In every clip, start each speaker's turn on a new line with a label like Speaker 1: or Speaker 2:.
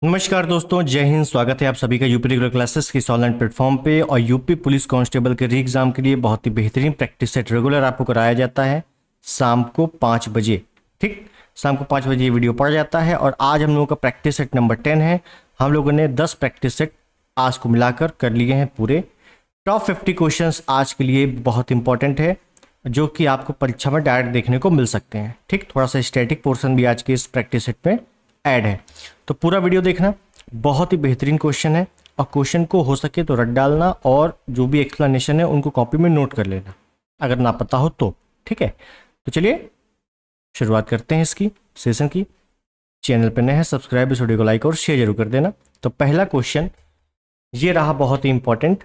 Speaker 1: नमस्कार दोस्तों, जय हिंद। स्वागत है आप सभी का यूपी रेगुलर क्लासेस की ऑनलाइन प्लेटफॉर्म पे। और यूपी पुलिस कांस्टेबल के री एग्जाम के लिए बहुत ही बेहतरीन प्रैक्टिस सेट रेगुलर आपको कराया जाता है शाम को 5 बजे। ठीक, शाम को 5 बजे ये वीडियो पड़ा जाता है। और आज हम लोगों का प्रैक्टिस सेट नंबर 10 है। हम लोगों ने 10 प्रैक्टिस सेट आज को मिलाकर कर लिए हैं पूरे। टॉप 50 क्वेश्चन आज के लिए बहुत इंपॉर्टेंट है, जो कि आपको परीक्षा में डायरेक्ट देखने को मिल सकते हैं। ठीक, थोड़ा सा स्टैटिक पोर्शन भी आज के इस प्रैक्टिस सेट में ऐड है, तो पूरा वीडियो देखना। बहुत ही बेहतरीन क्वेश्चन है और क्वेश्चन को हो सके तो रट डालना और जो भी एक्सप्लेनेशन है उनको कॉपी में नोट कर लेना अगर ना पता हो तो। ठीक है, तो चलिए शुरुआत करते हैं इसकी सेशन की। चैनल पर नए हैं, सब्सक्राइब, इस वीडियो को लाइक और शेयर जरूर कर देना। तो पहला क्वेश्चन ये रहा, बहुत ही इंपॉर्टेंट।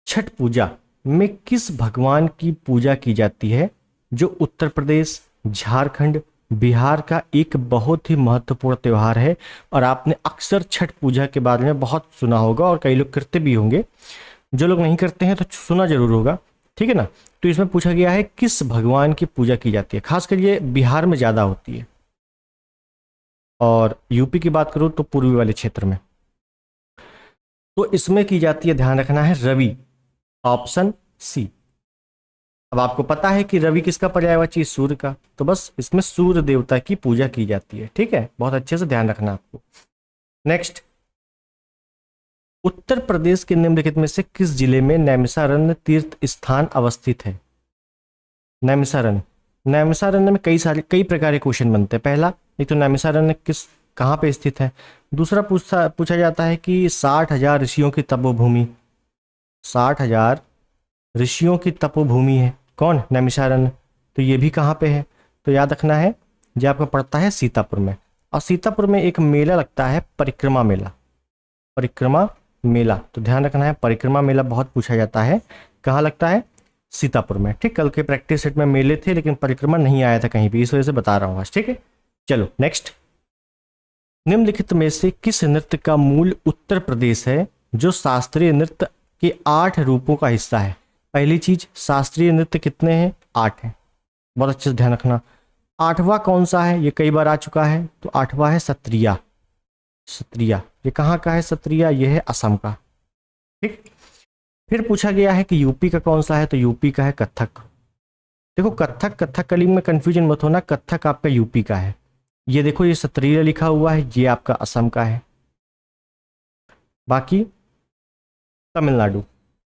Speaker 1: छठ पूजा में किस भगवान की पूजा की जाती है जो उत्तर प्रदेश, झारखंड, बिहार का एक बहुत ही महत्वपूर्ण त्यौहार है? और आपने अक्सर छठ पूजा के बारे में बहुत सुना होगा और कई लोग करते भी होंगे। जो लोग नहीं करते हैं तो सुना जरूर होगा। ठीक है ना। तो इसमें पूछा गया है किस भगवान की पूजा की जाती है। खासकर ये बिहार में ज़्यादा होती है और यूपी की बात करूँ तो पूर्वी वाले क्षेत्र में। तो इसमें की जाती है, ध्यान रखना है, रवि, ऑप्शन सी। अब आपको पता है कि रवि किसका पर्यायवाची? सूर्य का। तो बस इसमें सूर्य देवता की पूजा की जाती है। ठीक है, बहुत अच्छे से ध्यान रखना आपको। नेक्स्ट, उत्तर प्रदेश के निम्नलिखित में से किस जिले में नैमिषारण्य तीर्थ स्थान अवस्थित है? नैमिषारण्य, नैमिषारण्य में कई प्रकार के क्वेश्चन बनते हैं। पहला, एक तो नैमिषारण्य कहाँ पे स्थित है। दूसरा पूछा जाता है कि 60,000 ऋषियों की तपोभूमि, 60,000 ऋषियों की तपोभूमि है कौन? नैमिषारण्य। तो ये भी कहाँ पे है? तो याद रखना है, जो आपको पड़ता है सीतापुर में। और सीतापुर में एक मेला लगता है, परिक्रमा मेला, परिक्रमा मेला। तो ध्यान रखना है, परिक्रमा मेला बहुत पूछा जाता है। कहाँ लगता है? सीतापुर में। ठीक, कल के प्रैक्टिस सेट में मेले थे लेकिन परिक्रमा नहीं आया था कहीं भी, इस वजह से बता रहा हूँ आज। ठीक है, चलो नेक्स्ट। निम्नलिखित में से किस नृत्य का मूल उत्तर प्रदेश है जो शास्त्रीय नृत्य के 8 रूपों का हिस्सा है? पहली चीज, शास्त्रीय नृत्य कितने हैं? 8 हैं। बहुत अच्छे से ध्यान रखना। 8वां कौन सा है? ये कई बार आ चुका है। तो 8वां है सत्रिया। सत्रिया ये कहाँ का है? सत्रिया ये है असम का। ठीक, फिर पूछा गया है कि यूपी का कौन सा है? तो यूपी का है कथक। देखो, कथक कथकली में कंफ्यूजन मत होना, कथक आपका यूपी का है। ये देखो, ये सत्रिया लिखा हुआ है, ये आपका असम का है। बाकी तमिलनाडु,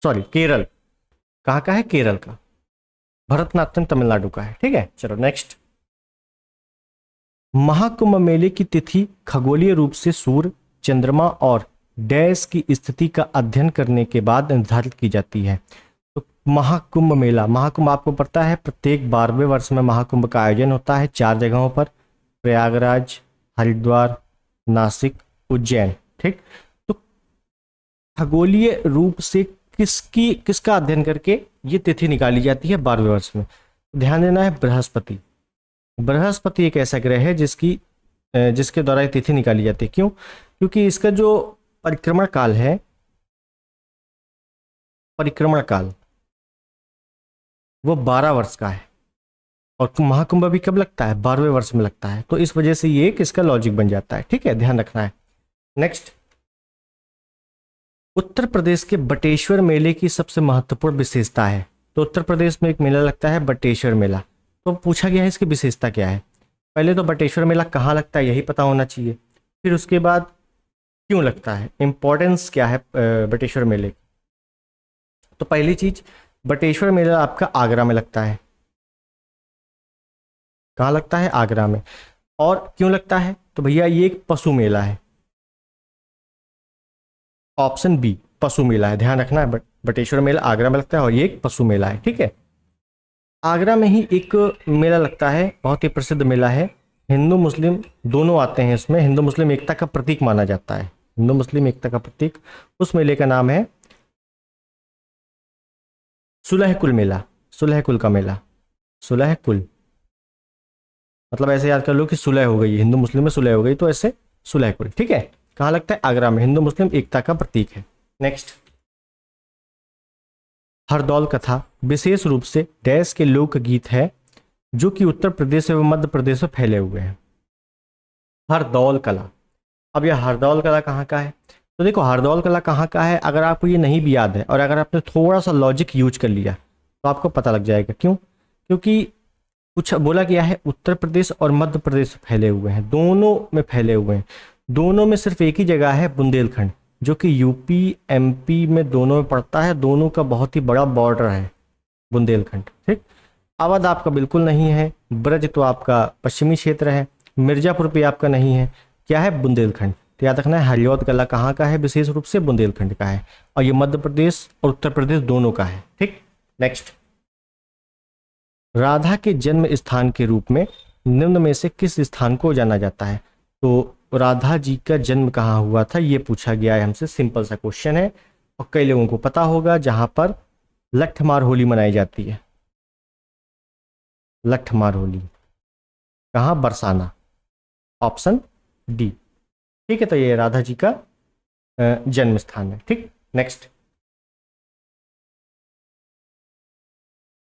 Speaker 1: सॉरी केरल, कहाँ का है? केरल का। भरतनाट्यम तमिलनाडु का है। ठीक है, चलो नेक्स्ट। महाकुंभ मेले की तिथि खगोलीय रूप से सूर्य, चंद्रमा और डैश की स्थिति का अध्ययन करने के बाद निर्धारित की जाती है। तो महाकुंभ मेला, महाकुंभ आपको पता है प्रत्येक 12वें वर्ष में महाकुंभ का आयोजन होता है 4 जगहों पर, प्रयागराज, हरिद्वार, नासिक, उज्जैन। ठीक, तो खगोलीय रूप से किसका अध्ययन करके ये तिथि निकाली जाती है 12वें वर्ष में? ध्यान देना है, बृहस्पति। बृहस्पति एक ऐसा ग्रह है जिसके द्वारा ये तिथि निकाली जाती है। क्यों? क्योंकि इसका जो परिक्रमण काल है, परिक्रमण काल वो 12 वर्ष का है और महाकुंभ भी कब लगता है? 12वें वर्ष में लगता है। तो इस वजह से ये किसका लॉजिक बन जाता है। ठीक है, ध्यान रखना है। नेक्स्ट, उत्तर प्रदेश के बटेश्वर मेले की सबसे महत्वपूर्ण विशेषता है। तो उत्तर प्रदेश में एक मेला लगता है बटेश्वर मेला। तो पूछा गया है इसकी विशेषता क्या है। पहले तो बटेश्वर मेला कहाँ लगता है यही पता होना चाहिए, फिर उसके बाद क्यों लगता है, इंपॉर्टेंस क्या है बटेश्वर मेले की। तो पहली चीज, बटेश्वर मेला आपका आगरा में लगता है। कहाँ लगता है? आगरा में। और क्यों लगता है? तो भैया ये एक पशु मेला है, ऑप्शन बी पशु मेला है। ध्यान रखना है, बटेश्वर मेला आगरा में लगता है और ये एक पशु मेला है। ठीक है, आगरा में ही एक मेला लगता है, बहुत ही प्रसिद्ध मेला है, हिंदू मुस्लिम दोनों आते हैं इसमें। हिंदू मुस्लिम एकता का प्रतीक माना जाता है, हिंदू मुस्लिम एकता का प्रतीक। उस मेले का नाम है सुलहकुल मेला, सुलहकुल का मेला, सुलहकुल। मतलब ऐसे याद कर लो कि सुलह हो गई, हिंदू मुस्लिम में सुलह हो गई, तो ऐसे सुलहकुल। ठीक है, कहाँ लगता है? आगरा में, हिंदू मुस्लिम एकता का प्रतीक है। नेक्स्ट, हरदौल कथा विशेष रूप से डैश के लोकगीत है जो कि उत्तर प्रदेश एवं मध्य प्रदेश में फैले हुए हैं। हरदौल कला, अब ये हरदौल कला कहाँ का है? तो देखो हरदौल कला कहाँ का है, अगर आपको ये नहीं भी याद है और अगर आपने थोड़ा सा लॉजिक यूज कर लिया तो आपको पता लग जाएगा। क्यों? क्योंकि कुछ बोला गया है उत्तर प्रदेश और मध्य प्रदेश फैले हुए हैं, दोनों में फैले हुए हैं। दोनों में सिर्फ एक ही जगह है बुंदेलखंड, जो कि यूपी एमपी में दोनों में पड़ता है। दोनों का बहुत ही बड़ा बॉर्डर है बुंदेलखंड। ठीक, अवध आपका बिल्कुल नहीं है, ब्रज तो आपका पश्चिमी क्षेत्र है, मिर्जापुर भी आपका नहीं है, क्या है? बुंदेलखंड। तो याद रखना है हरिऔध कला कहाँ का है? विशेष रूप से बुंदेलखंड का है, और ये मध्य प्रदेश और उत्तर प्रदेश दोनों का है। ठीक, नेक्स्ट, राधा के जन्म स्थान के रूप में निम्न में से किस स्थान को जाना जाता है? तो राधा जी का जन्म कहाँ हुआ था ये पूछा गया है हमसे। सिंपल सा क्वेश्चन है और कई लोगों को पता होगा, जहां पर लठमार होली मनाई जाती है। लठमार होली कहाँ? Barsana, option D. ठीक है, तो ये राधा जी का जन्म स्थान है। ठीक, नेक्स्ट,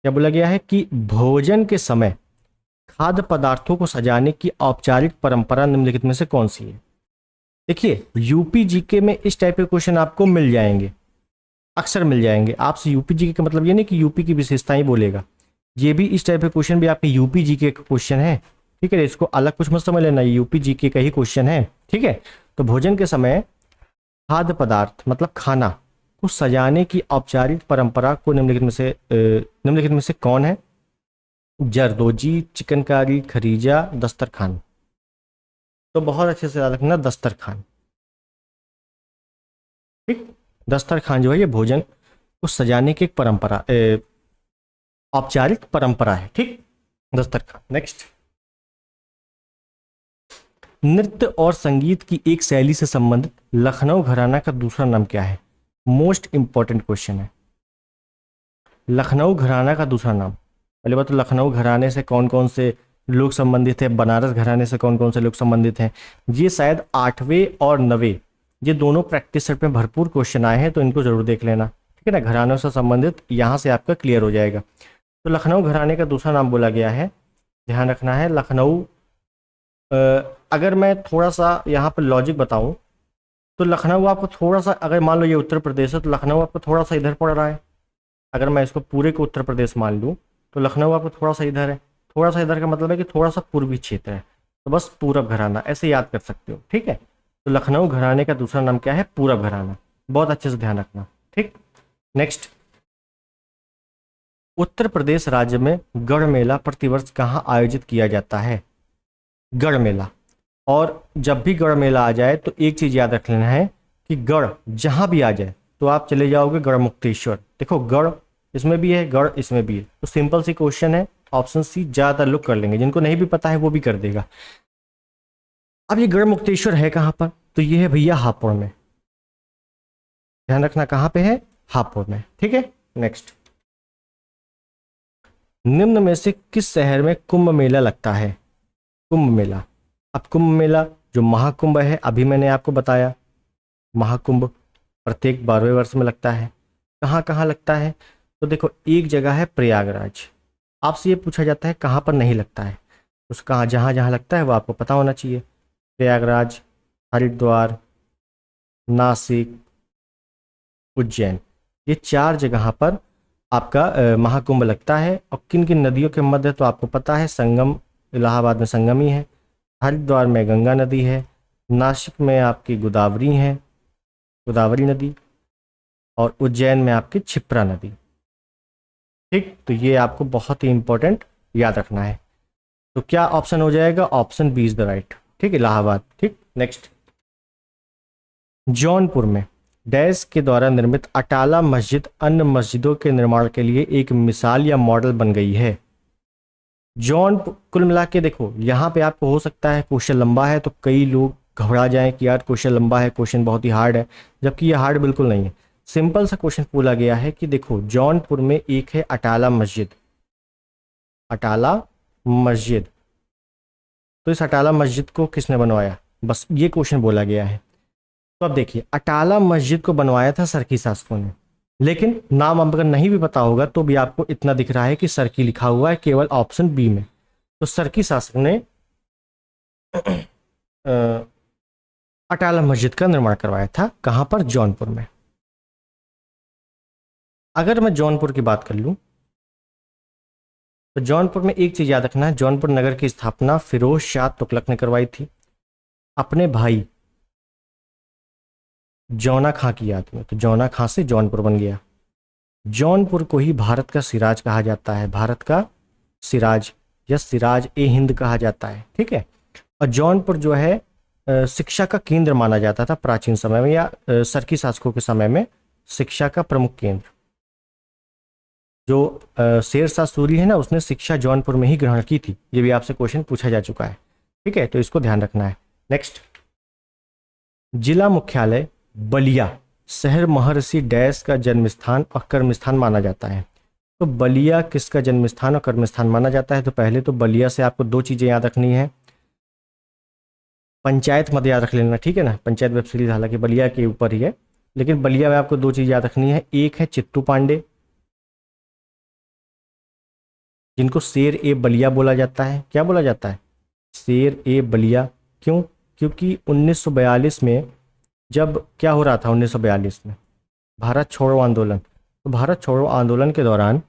Speaker 1: क्या बोला गया है कि भोजन के समय खाद्य पदार्थों को सजाने की औपचारिक परंपरा निम्नलिखित में से कौन सी है? देखिए यूपी जीके में इस टाइप के क्वेश्चन आपको मिल जाएंगे, अक्सर मिल जाएंगे। आपसे यूपी जीके का मतलब ये नहीं कि यूपी की विशेषताएं बोलेगा, ये भी इस टाइप के क्वेश्चन भी आपके यूपी जीके का क्वेश्चन है। ठीक है, इसको अलग कुछ मत समझ लेना, यूपी जीके का ही क्वेश्चन है। ठीक है, तो भोजन के समय खाद्य पदार्थ मतलब खाना को सजाने की औपचारिक परंपरा को निम्नलिखित में से कौन है? जरदोजी, चिकनकारी, खरीजा, दस्तरखान। तो बहुत अच्छे से याद रखना, दस्तरखान। ठीक, दस्तरखान जो है ये भोजन को सजाने की एक परंपरा, औपचारिक परंपरा है। ठीक, दस्तरखान। नेक्स्ट, नृत्य और संगीत की एक शैली से संबंधित लखनऊ घराना का दूसरा नाम क्या है? मोस्ट इंपॉर्टेंट क्वेश्चन है। लखनऊ घराना का दूसरा नाम, पहले बात तो लखनऊ घराने से कौन कौन से लोग संबंधित हैं, बनारस घराने से कौन कौन से लोग संबंधित हैं। ये शायद 8वें और 9वें ये दोनों प्रैक्टिस सेट में भरपूर क्वेश्चन आए हैं, तो इनको जरूर देख लेना। ठीक है ना, घरानों से संबंधित यहाँ से आपका क्लियर हो जाएगा। तो लखनऊ घराने का दूसरा नाम बोला गया है, ध्यान रखना है लखनऊ। अगर मैं थोड़ा सा यहाँ पर लॉजिक बताऊँ तो लखनऊ आपको थोड़ा सा, अगर मान लो ये उत्तर प्रदेश है तो लखनऊ आपको थोड़ा सा इधर पड़ रहा है। अगर मैं इसको पूरे को उत्तर प्रदेश मान लूँ तो लखनऊ आपको थोड़ा सा इधर है। थोड़ा सा इधर का मतलब है कि थोड़ा सा पूर्वी क्षेत्र है, तो बस पूरब घराना ऐसे याद कर सकते हो। ठीक है, तो लखनऊ घराने का दूसरा नाम क्या है? पूरब घराना। बहुत अच्छे से ध्यान रखना। ठीक, नेक्स्ट, उत्तर प्रदेश राज्य में गढ़ मेला प्रतिवर्ष कहाँ आयोजित किया जाता है? गढ़ मेला। और जब भी गढ़ मेला आ जाए तो एक चीज याद रख लेना है कि गढ़ जहां भी आ जाए तो आप चले जाओगे गढ़ मुक्तेश्वर। देखो गढ़ इसमें भी है, गढ़ इसमें भी है, तो सिंपल सी क्वेश्चन है, ऑप्शन सी ज्यादा लोग कर लेंगे, जिनको नहीं भी पता है वो भी कर देगा। अब ये गढ़ मुक्तेश्वर है कहां पर? तो ये है भैया हापुड़ में। ध्यान रखना कहां पे है? हापुड़ में। ठीक है, नेक्स्ट, निम्न में से किस शहर में कुंभ मेला लगता है? कुंभ मेला, अब कुंभ मेला जो महाकुंभ है अभी मैंने आपको बताया, महाकुंभ प्रत्येक 12वें वर्ष में लगता है। कहाँ कहाँ लगता है? तो देखो एक जगह है प्रयागराज। आपसे ये पूछा जाता है कहाँ पर नहीं लगता है, उस कहाँ जहाँ जहाँ लगता है वो आपको पता होना चाहिए। प्रयागराज, हरिद्वार, नासिक, उज्जैन, ये 4 जगह पर आपका महाकुंभ लगता है। और किन किन नदियों के मध्य, तो आपको पता है संगम, इलाहाबाद में संगम ही है, हरिद्वार में गंगा नदी है, नासिक में आपकी गोदावरी है, गोदावरी नदी, और उज्जैन में आपकी क्षिप्रा नदी। ठीक, तो ये आपको बहुत ही इंपॉर्टेंट याद रखना है। तो क्या ऑप्शन हो जाएगा? Option B is the right. ठीक, इलाहाबाद। ठीक, नेक्स्ट, जौनपुर में डैश के द्वारा निर्मित अटाला मस्जिद अन्य मस्जिदों के निर्माण के लिए एक मिसाल या मॉडल बन गई है। जौनपुर, कुल मिला के देखो यहाँ पे आपको हो सकता है क्वेश्चन लंबा है तो कई लोग घबरा जाएं कि यार क्वेश्चन लंबा है, क्वेश्चन बहुत ही हार्ड है, जबकि ये हार्ड बिल्कुल नहीं है। सिंपल सा क्वेश्चन बोला गया है कि देखो जौनपुर में एक है अटाला मस्जिद, अटाला मस्जिद, तो इस अटाला मस्जिद को किसने बनवाया? बस ये क्वेश्चन बोला गया है। तो अब देखिए अटाला मस्जिद को बनवाया था सरकी शासकों ने, लेकिन नाम अगर नहीं भी पता होगा तो भी आपको इतना दिख रहा है कि सरकी लिखा हुआ है केवल ऑप्शन बी में। तो सरकी शासक ने अटाला मस्जिद का निर्माण करवाया था। कहां पर? जौनपुर में। अगर मैं जौनपुर की बात कर लूं तो जौनपुर में एक चीज याद रखना है, जौनपुर नगर की स्थापना फिरोज शाह तुगलक ने करवाई थी अपने भाई जौना खां की याद में। तो जौना खां से जौनपुर बन गया। जौनपुर को ही भारत का सिराज कहा जाता है, भारत का सिराज या सिराज ए हिंद कहा जाता है। ठीक है। और जौनपुर जो है शिक्षा का केंद्र माना जाता था प्राचीन समय में, या सरकी शासकों के समय में शिक्षा का प्रमुख केंद्र। जो शेर शाह सूरी है ना, उसने शिक्षा जौनपुर में ही ग्रहण की थी। ये भी आपसे क्वेश्चन पूछा जा चुका है। ठीक है, तो इसको ध्यान रखना है। नेक्स्ट, जिला मुख्यालय बलिया शहर महर्षि डैश का जन्म स्थान और कर्म स्थान माना जाता है। तो बलिया किसका जन्म स्थान और कर्म स्थान माना जाता है? तो पहले तो बलिया से आपको दो चीजें याद रखनी है। पंचायत मत याद रख लेना, ठीक है ना। पंचायत वेब सीरीज हालांकि बलिया के ऊपर ही है, लेकिन बलिया में आपको दो चीज याद रखनी है। एक है चित्तू पांडे, जिनको शेर ए बलिया बोला जाता है। क्या बोला जाता है? शेर ए बलिया। क्यों? क्योंकि 1942 में जब क्या हो रहा था, 1942 में भारत छोड़ो आंदोलन। तो भारत छोड़ो आंदोलन के दौरान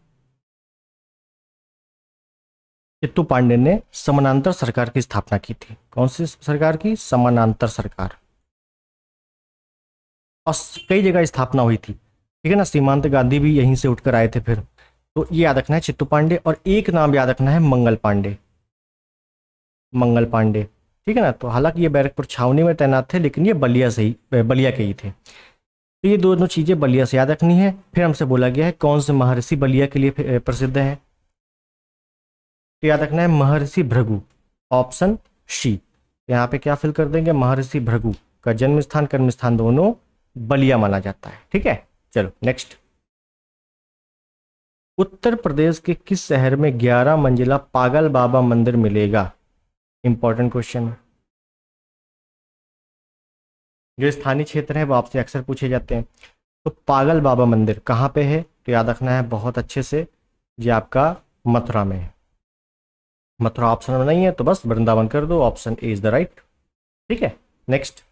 Speaker 1: चित्तू पांडे ने समानांतर सरकार की स्थापना की थी। कौन सी सरकार की? समानांतर सरकार। और कई जगह स्थापना हुई थी, ठीक है ना। सीमांत गांधी भी यहीं से उठकर आए थे फिर। तो ये याद रखना है चित्तू पांडे, और एक नाम याद रखना है मंगल पांडे। मंगल पांडे, ठीक है ना। तो हालांकि ये बैरकपुर छावनी में तैनात थे, लेकिन ये बलिया से ही, बलिया के ही थे। तो ये दोनों चीजें बलिया से याद रखनी है। फिर हमसे बोला गया है कौन से महर्षि बलिया के लिए प्रसिद्ध है। तो याद रखना है महर्षि भृगु, ऑप्शन सी। यहाँ पे क्या फिल कर देंगे? महर्षि भृगु का जन्म स्थान कर्म स्थान दोनों बलिया माना जाता है। ठीक है, चलो नेक्स्ट। उत्तर प्रदेश के किस शहर में 11 मंजिला पागल बाबा मंदिर मिलेगा? इंपॉर्टेंट क्वेश्चन है। जो स्थानीय क्षेत्र है वो आपसे अक्सर पूछे जाते हैं। तो पागल बाबा मंदिर कहाँ पे है? तो याद रखना है बहुत अच्छे से, ये आपका मथुरा में है। मथुरा ऑप्शन में नहीं है तो बस वृंदावन कर दो, option A is the right. ठीक है, नेक्स्ट।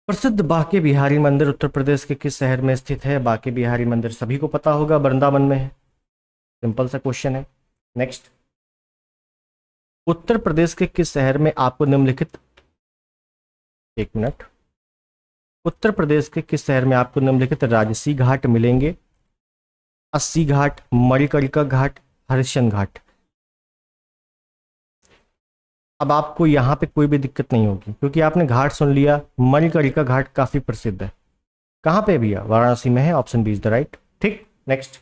Speaker 1: प्रसिद्ध बांके बिहारी मंदिर उत्तर प्रदेश के किस शहर में स्थित है? बांके बिहारी मंदिर सभी को पता होगा, वृंदावन में है। सिंपल सा क्वेश्चन है। नेक्स्ट, उत्तर प्रदेश के किस शहर में आपको निम्नलिखित, एक मिनट, उत्तर प्रदेश के किस शहर में आपको निम्नलिखित राजसी घाट मिलेंगे? अस्सी घाट, मणिकर्णिका घाट, हरिश्चंद्र घाट। अब आपको यहाँ पे कोई भी दिक्कत नहीं होगी, क्योंकि आपने घाट सुन लिया। मणिकर्णिका घाट काफी प्रसिद्ध है। कहाँ पे भैया? वाराणसी में है, option B is the right. ठीक, नेक्स्ट।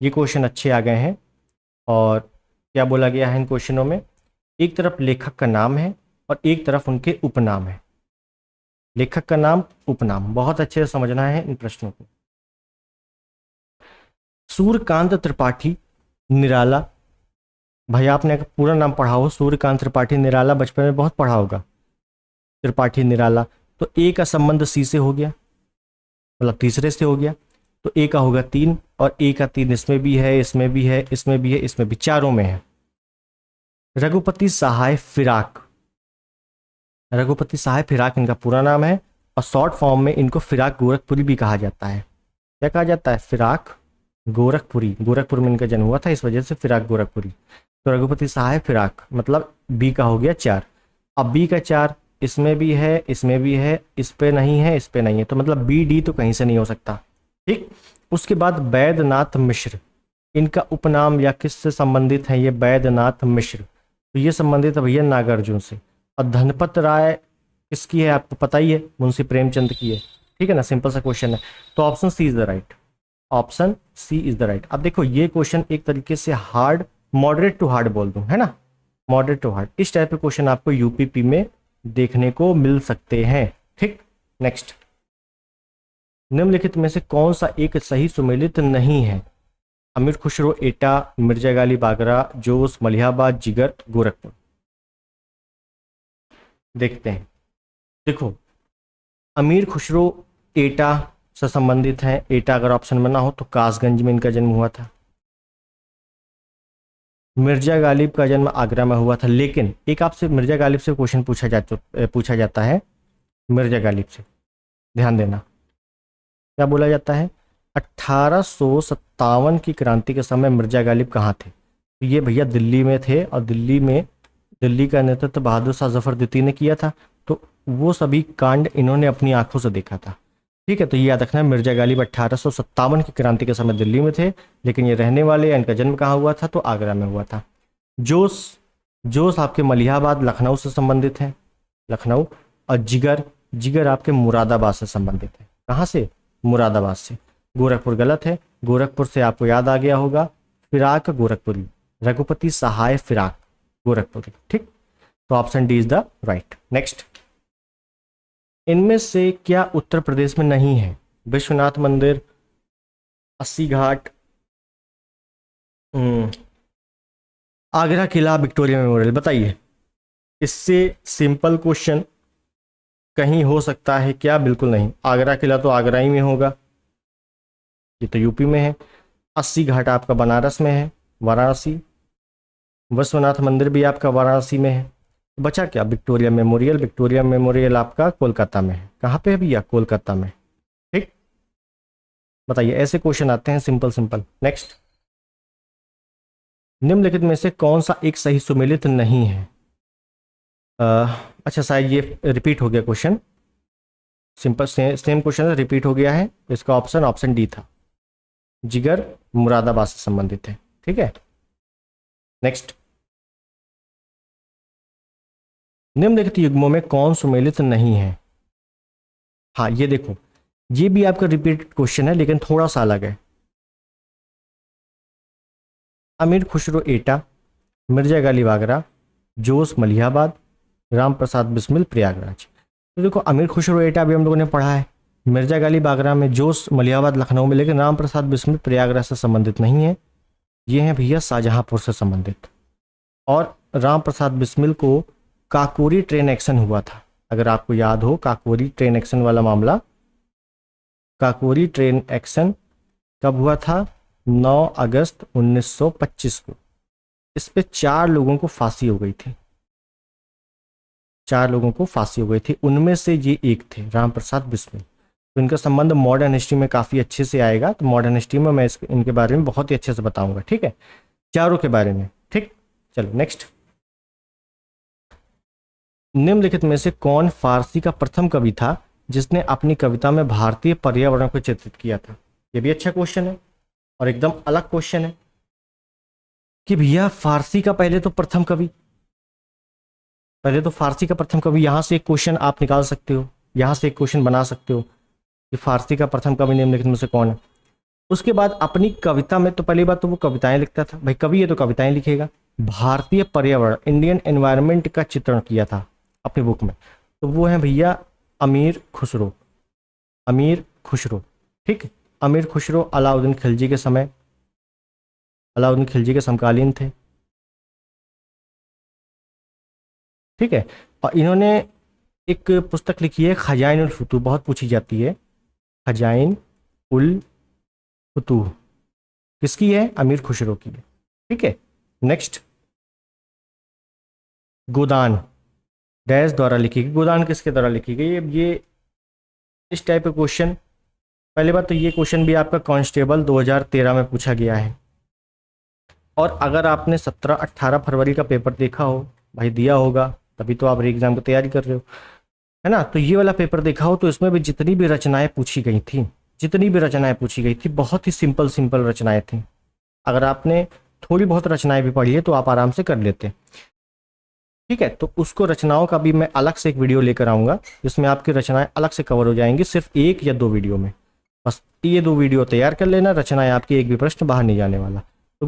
Speaker 1: ये क्वेश्चन अच्छे आ गए हैं। और क्या बोला गया है इन क्वेश्चनों में? एक तरफ लेखक का नाम है और एक तरफ उनके उपनाम है। लेखक का नाम, उपनाम, बहुत अच्छे से समझना है इन प्रश्नों को। सूर्यकांत त्रिपाठी निराला, भाई आपने अगर पूरा नाम पढ़ा हो, सूर्यकांत त्रिपाठी निराला, बचपन में बहुत पढ़ा होगा त्रिपाठी निराला। तो ए का संबंध सी से हो गया, मतलब तीसरे से हो गया। तो ए का होगा 3, और ए का 3 इसमें भी है, इसमें भी है, इसमें भी है, इसमें भी, चारों में है। रघुपति सहाय फिराक, रघुपति सहाय फिराक इनका पूरा नाम है, और शॉर्ट फॉर्म में इनको फिराक गोरखपुरी भी कहा जाता है। क्या कहा जाता है? फिराक गोरखपुरी। गोरखपुर में इनका जन्म हुआ था, इस वजह से फिराक गोरखपुरी। तो रघुपति सहाय फिराक, मतलब बी का हो गया 4। अब बी का 4 इसमें भी है, इसमें भी है, इस पे नहीं है, इस पे नहीं है, तो मतलब बी डी तो कहीं से नहीं हो सकता। ठीक, उसके बाद बैद्यनाथ मिश्र, इनका उपनाम या किससे संबंधित है ये? बैद्यनाथ मिश्र। तो ये संबंधित है भैया नागार्जुन से। और धनपत राय किसकी है? आपको पता ही है, मुंशी प्रेमचंद की है। ठीक है ना, सिंपल सा क्वेश्चन है। तो option C is the right, option C is the right. अब देखो ये क्वेश्चन एक तरीके से हार्ड, मॉडरेट टू हार्ड बोल दूं, है ना, मॉडरेट टू हार्ड, इस टाइप के क्वेश्चन आपको यूपीपी में देखने को मिल सकते हैं। ठीक, नेक्स्ट। निम्नलिखित में से कौन सा एक सही सुमेलित नहीं है? अमीर खुसरो एटा, मिर्जा गालिब आगरा, जोश मलिहाबाद, जिगर गोरखपुर। देखते हैं। देखो, अमीर खुसरो एटा से संबंधित है। एटा अगर ऑप्शन में ना हो तो कासगंज में इनका जन्म हुआ था। मिर्जा गालिब का जन्म आगरा में हुआ था, लेकिन एक आपसे मिर्जा गालिब से क्वेश्चन पूछा जाता है। मिर्जा गालिब से ध्यान देना, क्या बोला जाता है, 1857 की क्रांति के समय मिर्जा गालिब कहाँ थे? तो ये भैया दिल्ली में थे, और दिल्ली का नेतृत्व बहादुर शाह जफर द्वितीय ने किया था। तो वो सभी कांड इन्होंने अपनी आंखों से देखा था। ठीक है, तो ये याद रखना है, मिर्जा गालिब 1857 की क्रांति के समय दिल्ली में थे, लेकिन ये रहने वाले, इनका जन्म कहाँ हुआ था? तो आगरा में हुआ था। जोश, जोश आपके मलिहाबाद लखनऊ से संबंधित है, लखनऊ। और जिगर, जिगर आपके मुरादाबाद से संबंधित है। कहाँ से? मुरादाबाद से। गोरखपुर गलत है, गोरखपुर से आपको याद आ गया होगा फिराक गोरखपुरी, रघुपति सहाय फिराक गोरखपुरी। ठीक, तो option D is the right. Next, इनमें से क्या उत्तर प्रदेश में नहीं है? विश्वनाथ मंदिर, अस्सी घाट, आगरा किला, विक्टोरिया मेमोरियल। बताइए, इससे सिंपल क्वेश्चन कहीं हो सकता है क्या? बिल्कुल नहीं। आगरा किला तो आगरा ही में होगा, ये तो यूपी में है। अस्सी घाट आपका बनारस में है, वाराणसी। विश्वनाथ मंदिर भी आपका वाराणसी में है। बचा क्या? Victoria memorial. विक्टोरिया मेमोरियल आपका कोलकाता में है। कहाँ पे है भैया? कोलकाता में। ठीक, बताइए, ऐसे क्वेश्चन आते हैं सिंपल सिंपल। नेक्स्ट, निम्नलिखित में से कौन सा एक सही सुमेलित नहीं है? अच्छा शायद ये रिपीट हो गया question, simple same question repeat हो गया है। इसका ऑप्शन डी था, जिगर मुरादाबाद से संबंधित है। ठीक है, नेक्स्ट, निम्नलिखित युग्मों में कौन सुमेलित नहीं है? हाँ ये देखो, ये भी आपका रिपीटेड क्वेश्चन है, लेकिन थोड़ा सा अलग है। अमीर खुसरो एटा, मिर्जा गालिब आगरा, जोश मलिहाबाद, राम प्रसाद बिस्मिल प्रयागराज। तो देखो, अमीर खुसरो एटा भी हम लोगों ने पढ़ा है, मिर्जा गालिब आगरा में, जोश मलिहाबाद लखनऊ में, लेकिन राम प्रसाद बिस्मिल प्रयागराज से संबंधित नहीं है। ये हैं भैया शाहजहांपुर से संबंधित। और राम प्रसाद बिस्मिल को काकोरी ट्रेन एक्शन हुआ था, अगर आपको याद हो, काकोरी ट्रेन एक्शन वाला मामला। काकोरी ट्रेन एक्शन कब हुआ था? 9 अगस्त 1925 को। इस पे 4 लोगों को फांसी हो गई थी, 4 लोगों को फांसी हो गई थी, उनमें से ये एक थे, राम प्रसाद बिस्मिल। तो इनका संबंध मॉडर्न हिस्ट्री में काफ़ी अच्छे से आएगा, तो मॉडर्न हिस्ट्री में मैं इनके बारे में बहुत ही अच्छे से बताऊंगा। ठीक है, चारों के बारे में। ठीक, चलो नेक्स्ट, निम्नलिखित में से कौन फारसी का प्रथम कवि था जिसने अपनी कविता में भारतीय पर्यावरण को चित्रित किया था? ये भी अच्छा क्वेश्चन है और एकदम अलग क्वेश्चन है कि भैया फारसी का पहले तो प्रथम कवि, पहले तो फारसी का प्रथम कवि, यहां से एक क्वेश्चन आप निकाल सकते हो, यहां से एक क्वेश्चन बना सकते हो कि फारसी का प्रथम कवि निम्नलिखित में से कौन है। उसके बाद अपनी कविता में, तो पहली बात तो वो कविताएं लिखता था, भाई कवि है तो कविताएं लिखेगा। भारतीय पर्यावरण, इंडियन एनवायरनमेंट का चित्रण किया था अपनी बुक में, तो वो है भैया अमीर खुसरो, अमीर खुसरो। ठीक, अमीर खुसरो अलाउद्दीन खिलजी के समय, अलाउद्दीन खिलजी के समकालीन थे। ठीक है, और इन्होंने एक पुस्तक लिखी है खजाइन उल फुतूह, बहुत पूछी जाती है। खजाइन उल फुतूह किसकी है? अमीर खुसरो की है। ठीक है, नेक्स्ट, गोदान डैश द्वारा लिखी गई, गोदान किसके द्वारा लिखी गई? ये इस टाइप का क्वेश्चन, पहली बात तो ये क्वेश्चन भी आपका कांस्टेबल 2013 में पूछा गया है। और अगर आपने 17-18 फरवरी का पेपर देखा हो, भाई दिया होगा तभी तो आप एग्जाम की तैयारी कर रहे हो, है ना, तो ये वाला पेपर देखा हो तो इसमें भी जितनी भी रचनाएं पूछी गई थी, जितनी भी रचनाएं पूछी गई थी, बहुत ही सिंपल सिंपल रचनाएं थी। अगर आपने थोड़ी बहुत रचनाएं भी पढ़ी है तो आप आराम से कर लेते। ठीक है, तो उसको रचनाओं का भी मैं अलग से एक वीडियो लेकर आऊँगा जिसमें आपकी रचनाएं अलग से कवर हो जाएंगी, सिर्फ 1 या 2 वीडियो में। बस ये 2 वीडियो तैयार कर लेना, रचनाएं आपकी एक भी प्रश्न बाहर नहीं जाने वाला। तो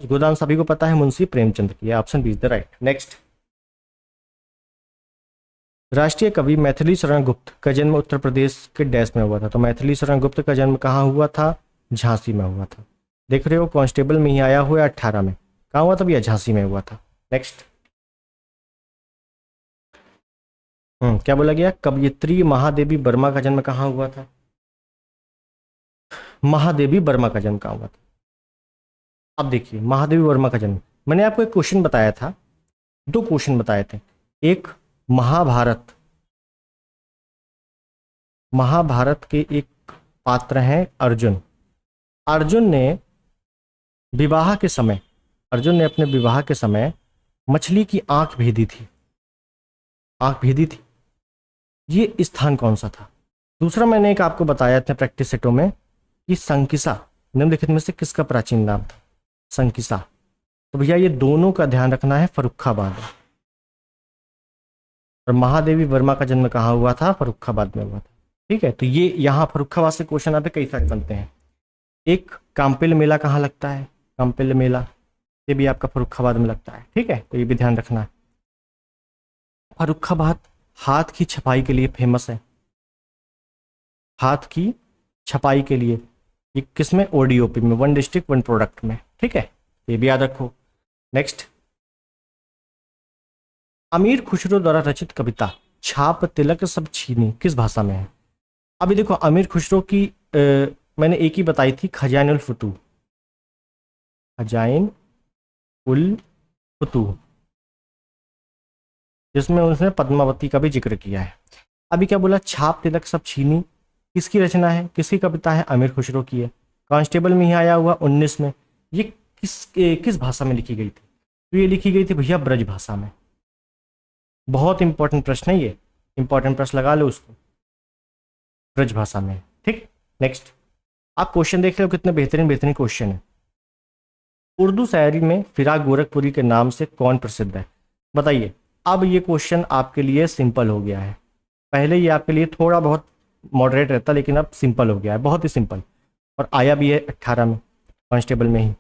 Speaker 1: गोदान सभी को पता है, मुंशी प्रेमचंद की, option B is the right. Next, राष्ट्रीय कवि मैथिली शरण गुप्त का जन्म उत्तर प्रदेश के डैश में हुआ था? तो मैथिली शरण गुप्त का जन्म कहाँ हुआ था? झांसी में हुआ था। देख रहे हो, कांस्टेबल में ही आया हुआ है 18 में, कहाँ हुआ था भैया? झांसी में हुआ था। नेक्स्ट, क्या बोला गया? कवयित्री महादेवी वर्मा का जन्म कहाँ हुआ था? महादेवी वर्मा का जन्म कहाँ हुआ था? अब देखिए, महादेवी वर्मा का जन्म मैंने आपको एक क्वेश्चन बताया था, दो क्वेश्चन बताए थे। एक महाभारत, महाभारत के एक पात्र हैं अर्जुन। अर्जुन ने विवाह के समय, अर्जुन ने अपने विवाह के समय मछली की आंख भेदी थी, आंख भेदी थी। ये स्थान कौन सा था? दूसरा मैंने एक आपको बताया था प्रैक्टिस सेटों में कि संकिसा निम्नलिखित में से किसका प्राचीन नाम था? संकिसा। तो भैया ये दोनों का ध्यान रखना है, फर्रुखाबाद। और महादेवी वर्मा का जन्म कहाँ हुआ था? फर्रुखाबाद में हुआ था। ठीक है, तो ये यहाँ फर्रुखाबाद से क्वेश्चन आते कई सारे बनते हैं। एक काम्पिल मेला कहाँ लगता है? काम्पिल मेला ये भी आपका फर्रुखाबाद में लगता है। ठीक है, तो ये भी ध्यान रखना है। फर्रुखाबाद हाथ की छपाई के लिए फेमस है, हाथ की छपाई के लिए। ये किसमें? ओडीओपी में, वन डिस्ट्रिक्ट वन प्रोडक्ट में। ठीक है, ये भी याद रखो। नेक्स्ट, अमीर खुसरो द्वारा रचित कविता छाप तिलक सब छीनी किस भाषा में है? अभी देखो, अमीर खुसरो की मैंने एक ही बताई थी, खजाइन उल फुतूह, खजाइन उल फुतूह, जिसमें उसने पद्मावती का भी जिक्र किया है। अभी क्या बोला? छाप तिलक सब छीनी किसकी रचना है, किसकी कविता है? अमीर खुसरो की है। कांस्टेबल में ही आया हुआ 19 में। ये किस भाषा में लिखी गई थी? तो ये लिखी गई थी भैया ब्रज भाषा में। बहुत इंपॉर्टेंट प्रश्न है ये, इंपॉर्टेंट प्रश्न लगा लो उसको, ब्रज भाषा में। ठीक, नेक्स्ट, आप क्वेश्चन देख रहे हो कितने बेहतरीन बेहतरीन क्वेश्चन है। उर्दू शायरी में फिराक गोरखपुरी के नाम से कौन प्रसिद्ध है? बताइए। अब ये क्वेश्चन आपके लिए सिंपल हो गया है, पहले ये आपके लिए थोड़ा बहुत मॉडरेट रहता, लेकिन अब सिंपल हो गया है, बहुत ही सिंपल। और आया भी है 18 में, कांस्टेबल में ही।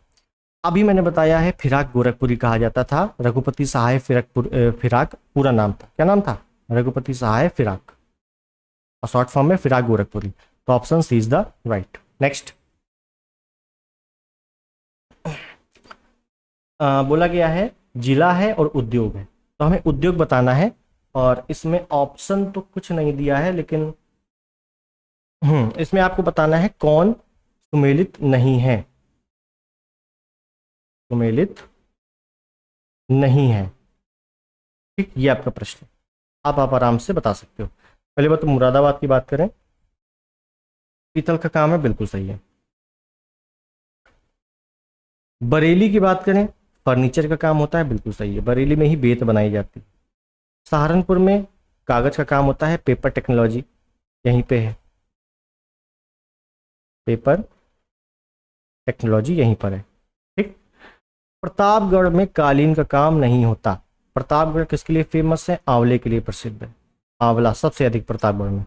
Speaker 1: अभी मैंने बताया है फिराक गोरखपुरी कहा जाता था, रघुपति सहाय फिराक पूरा नाम था। क्या नाम था? रघुपति सहाय फिराक, और शॉर्ट फॉर्म में फिराक गोरखपुरी। तो option C is the right. Next, बोला गया है जिला है और उद्योग है, तो हमें उद्योग बताना है। और इसमें ऑप्शन तो कुछ नहीं दिया है, लेकिन इसमें आपको बताना है कौन सुमेलित नहीं है, सुमेलित नहीं है। ठीक, ये आपका प्रश्न, आप आराम से बता सकते हो। पहले बात तो मुरादाबाद की बात करें, पीतल का काम है, बिल्कुल सही है। बरेली की बात करें, फर्नीचर का काम होता है, बिल्कुल सही है, बरेली में ही बेत बनाई जाती है। सहारनपुर में कागज का काम होता है, पेपर टेक्नोलॉजी यहीं पे है, पेपर टेक्नोलॉजी यहीं पर है। ठीक, प्रतापगढ़ में कालीन का काम नहीं होता। प्रतापगढ़ किसके लिए फेमस है? आंवले के लिए प्रसिद्ध है, आंवला सबसे अधिक प्रतापगढ़ में।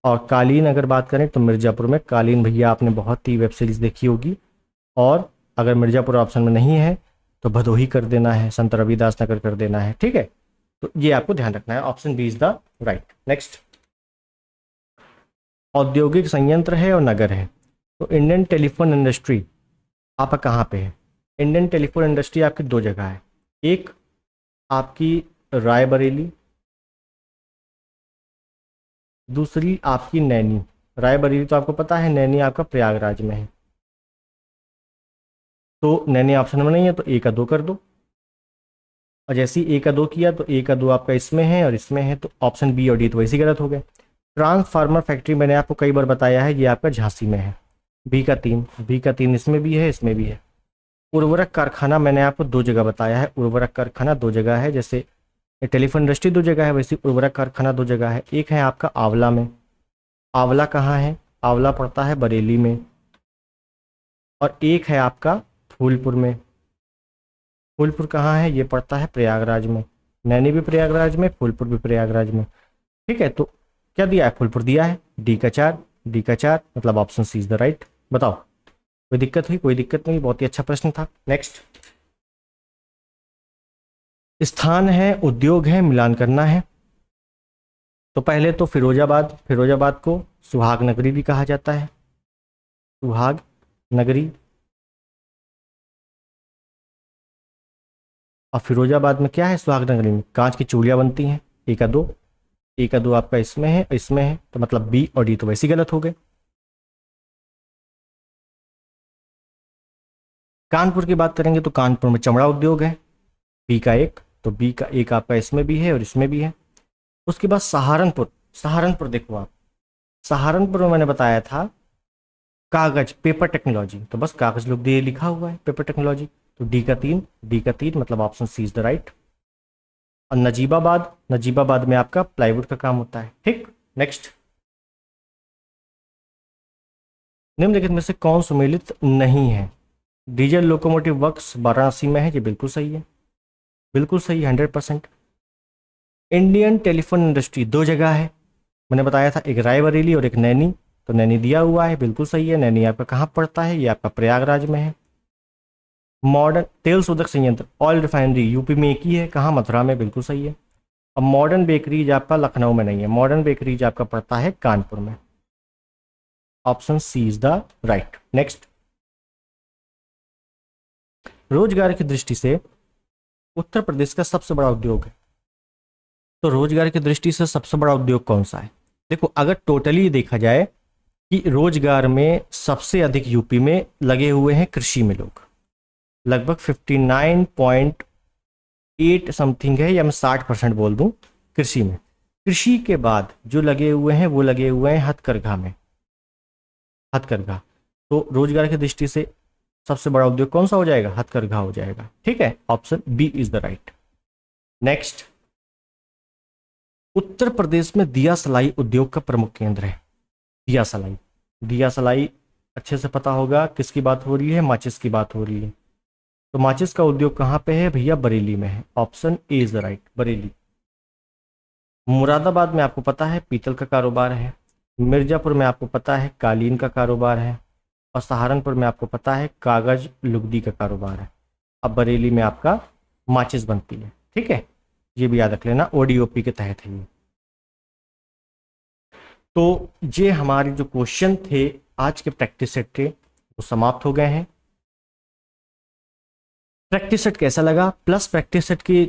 Speaker 1: और कालीन अगर बात करें तो मिर्जापुर में कालीन, भैया आपने बहुत ही वेब सीरीज देखी होगी। और अगर मिर्जापुर ऑप्शन में नहीं है तो भदोही कर देना है, संत रविदास नगर कर देना है। ठीक है, तो ये आपको ध्यान रखना है, option B is the right. Next, औद्योगिक संयंत्र है और नगर है, तो इंडियन टेलीफोन इंडस्ट्री आपका कहाँ पे है? इंडियन टेलीफोन इंडस्ट्री आपकी दो जगह है, एक आपकी रायबरेली, दूसरी आपकी नैनी। रायबरेली तो आपको पता है, नैनी आपका प्रयागराज में है। तो नैनी ऑप्शन में नहीं है, तो ए का 2 कर दो। और जैसे ही ए का 2 किया तो ए का 2 आपका इसमें है और इसमें है, तो ऑप्शन बी और डी तो वैसे गलत हो गए। ट्रांसफार्मर फैक्ट्री मैंने आपको कई बार बताया है, ये आपका झांसी में है, बी का 3, बी का 3 इसमें भी है, इसमें भी है। उर्वरक कारखाना मैंने आपको 2 जगह बताया है, उर्वरक कारखाना 2 जगह है, जैसे टेलीफोन इंडस्ट्री 2 जगह है, वैसे उर्वरक कारखाना 2 जगह है। एक है आपका आंवला में, आंवला कहाँ है? आंवला पड़ता है बरेली में। और एक है आपका फूलपुर में, फूलपुर कहाँ है? ये पड़ता है प्रयागराज में। नैनी भी प्रयागराज में, फूलपुर भी प्रयागराज में। ठीक है, तो क्या दिया है? फूलपुर दिया है, डी का 4, डी का 4, मतलब option C is the right. बताओ, कोई दिक्कत हुई? कोई दिक्कत नहीं, बहुत ही अच्छा प्रश्न था। नेक्स्ट, स्थान है, उद्योग है, मिलान करना है। तो पहले तो फिरोजाबाद, फिरोजाबाद को सुहाग नगरी भी कहा जाता है, सुहाग नगरी। और फिरोजाबाद में क्या है? सुहाग नगरी में कांच की चूड़ियाँ बनती हैं। ए का 2, ए का 2 आपका इसमें है, इसमें है, तो मतलब बी और डी तो वैसे ही गलत हो गए। कानपुर की बात करेंगे तो कानपुर में चमड़ा उद्योग है, बी का एक, तो बी का एक आपका इसमें भी है और इसमें भी है। उसके बाद सहारनपुर, सहारनपुर देखो आप, सहारनपुर में मैंने बताया था कागज, पेपर टेक्नोलॉजी, तो बस कागज लोग दिए लिखा हुआ है पेपर टेक्नोलॉजी, तो डी का तीन, डी का तीन, मतलब option C is the right. और नजीबाबाद, नजीबाबाद में आपका प्लाईवुड का काम होता है। ठीक, नेक्स्ट, निम्नलिखित में से कौन सुमेलित नहीं है? डीजल लोकोमोटिव वर्क्स वाराणसी में है, ये बिल्कुल सही है, बिल्कुल सही, 100%। इंडियन टेलीफोन इंडस्ट्री दो जगह है, मैंने बताया था, एक रायबरेली और एक नैनी, तो नैनी दिया हुआ है, बिल्कुल सही है। नैनी आपका कहाँ पड़ता है? ये आपका प्रयागराज में है। मॉडर्न तेल शोधक संयंत्र, ऑयल रिफाइनरी यूपी में एक ही है, कहाँ? मथुरा में, बिल्कुल सही है। अब मॉडर्न बेकरीज आपका लखनऊ में नहीं है, मॉडर्न बेकरीज आपका पड़ता है कानपुर में, option C is the right. Next, रोजगार की दृष्टि से उत्तर प्रदेश का सबसे बड़ा उद्योग है, तो रोजगार की दृष्टि से सबसे बड़ा उद्योग कौन सा है? देखो, अगर टोटली देखा जाए कि रोजगार में सबसे अधिक यूपी में लगे हुए हैं कृषि में लोग, लगभग 59.8 समथिंग है, या मैं 60% बोल दूं कृषि में। कृषि के बाद जो लगे हुए हैं वो लगे हुए हैं हथकरघा में, हथकरघा। तो रोजगार की दृष्टि से सबसे बड़ा उद्योग कौन सा हो जाएगा? हथकरघा हो जाएगा। ठीक है, option B is the right. Next, Uttar Pradesh में दिया सलाई उद्योग का प्रमुख केंद्र है। दिया सलाई, दिया सलाई अच्छे से पता होगा किसकी बात हो रही है? माचिस की बात हो रही है। तो माचिस का उद्योग कहाँ पे है भैया? बरेली में है, option A is the right, Bareilly. Moradabad में आपको पता है पीतल का कारोबार है, मिर्जापुर में आपको पता है कालीन का कारोबार है, और सहारनपुर में आपको पता है कागज लुगदी का कारोबार है। अब बरेली में आपका माचिस बनती है। ठीक है, ये भी याद रख लेना, ओडीओपी के तहत है ये। तो ये हमारे जो क्वेश्चन थे आज के प्रैक्टिस सेट के, वो समाप्त हो गए हैं। प्रैक्टिस सेट कैसा लगा? प्लस प्रैक्टिस सेट की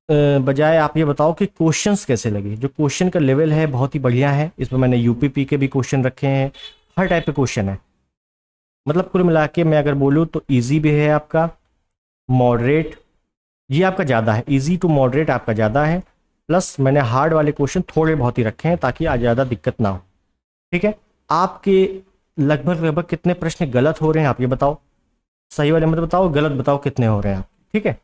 Speaker 1: बजाय आप ये बताओ कि क्वेश्चंस कैसे लगे। जो क्वेश्चन का लेवल है बहुत ही बढ़िया है, इसमें मैंने यूपीपी के भी क्वेश्चन रखे हैं, हर टाइप के क्वेश्चन है। मतलब कुल मिला के मैं अगर बोलूँ तो इजी भी है आपका, मॉडरेट, ये आपका ज़्यादा है, इजी टू मॉडरेट आपका ज़्यादा है, प्लस मैंने हार्ड वाले क्वेश्चन थोड़े बहुत ही रखे हैं ताकि आज ज़्यादा दिक्कत ना हो। ठीक है, आपके लगभग लगभग कितने प्रश्न गलत हो रहे हैं आप ये बताओ, सही वाले मत बताओ, गलत बताओ कितने हो रहे हैं आप। ठीक है,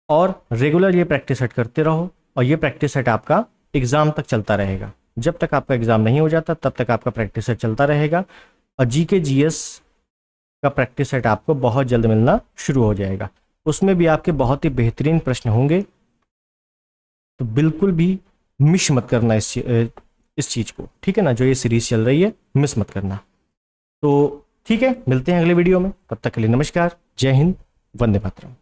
Speaker 1: और रेगुलर ये प्रैक्टिस सेट करते रहो, और ये प्रैक्टिस सेट आपका एग्जाम तक चलता रहेगा। जब तक आपका एग्जाम नहीं हो जाता तब तक आपका प्रैक्टिस सेट चलता रहेगा, और जीके जीएस का प्रैक्टिस सेट आपको बहुत जल्द मिलना शुरू हो जाएगा। उसमें भी आपके बहुत ही बेहतरीन प्रश्न होंगे, तो बिल्कुल भी मिस मत करना इस चीज़ को। ठीक है ना, जो ये सीरीज चल रही है मिस मत करना। तो ठीक है, मिलते हैं अगले वीडियो में, तब तक के लिए नमस्कार, जय हिंद, वंदे मातरम।